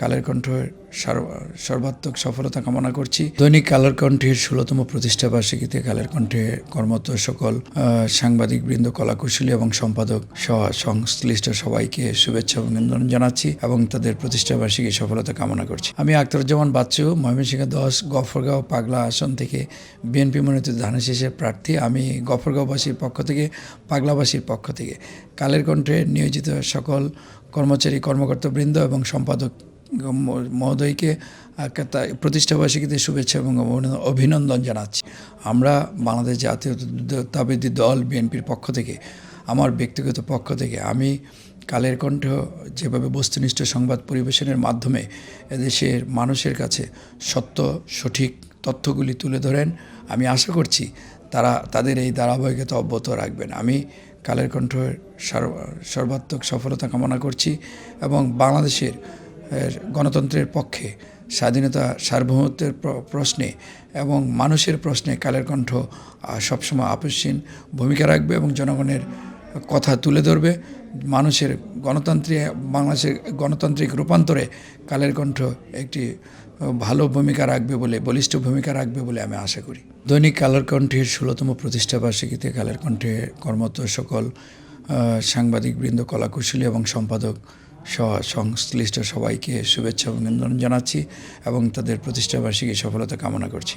কালের কণ্ঠের সর্বাত্মক সফলতা কামনা করছি। দৈনিক কালের কণ্ঠের ১৬তম প্রতিষ্ঠা বার্ষিকীতে কালের কণ্ঠে কর্মরত সকল সাংবাদিকবৃন্দ, কলাকুশলী এবং সম্পাদক সহ সংশ্লিষ্ট সবাইকে শুভেচ্ছা এবং অভিনন্দন জানাচ্ছি এবং তাদের প্রতিষ্ঠা বার্ষিকী সফলতা কামনা করছি। আমি আখতারুজ্জামান বাচ্চু, ময়মনসিংহ ১০ গফরগাঁও পাগলা আসন থেকে বিএনপি মনোনীত ধানের প্রার্থী। আমি গফরগাঁওবাসীর পক্ষ থেকে, পাগলাবাসীর পক্ষ থেকে কালের কণ্ঠে নিয়োজিত সকল কর্মচারী, কর্মকর্তাবৃন্দ এবং সম্পাদক মহোদয়কে প্রতিষ্ঠা বার্ষিকীতে শুভেচ্ছা এবং অভিনন্দন জানাচ্ছি। আমরা বাংলাদেশ জাতীয়তাবাদী দল বিএনপির পক্ষ থেকে, আমার ব্যক্তিগত পক্ষ থেকে আমি কালের কণ্ঠ যেভাবে বস্তুনিষ্ঠ সংবাদ পরিবেশনের মাধ্যমে এদেশের মানুষের কাছে সত্য সঠিক তথ্যগুলি তুলে ধরেন, আমি আশা করছি তারা তাদের এই ধারাবাহিকতা অব্যাহত রাখবেন। আমি কালের কণ্ঠের সর্বাত্মক সফলতা কামনা করছি এবং বাংলাদেশের গণতন্ত্রের পক্ষে, স্বাধীনতা সার্বভৌমত্বের প্রশ্নে এবং মানুষের প্রশ্নে কালের কণ্ঠ সবসময় আপসহীন ভূমিকা রাখবে এবং জনগণের কথা তুলে ধরবে। বাংলাদেশের গণতান্ত্রিক রূপান্তরে কালের কণ্ঠ একটি ভালো ভূমিকা রাখবে বলে, বলিষ্ঠ ভূমিকা রাখবে বলে আমি আশা করি। দৈনিক কালের কণ্ঠের ১৬তম প্রতিষ্ঠা বার্ষিকীতে কালের কণ্ঠে কর্মরত সকল সাংবাদিকবৃন্দ, কলাকুশলী এবং সম্পাদক সহ সংশ্লিষ্ট সবাইকে শুভেচ্ছা এবং অভিনন্দন জানাচ্ছি এবং তাদের প্রতিষ্ঠা বার্ষিকী সফলতা কামনা করছি।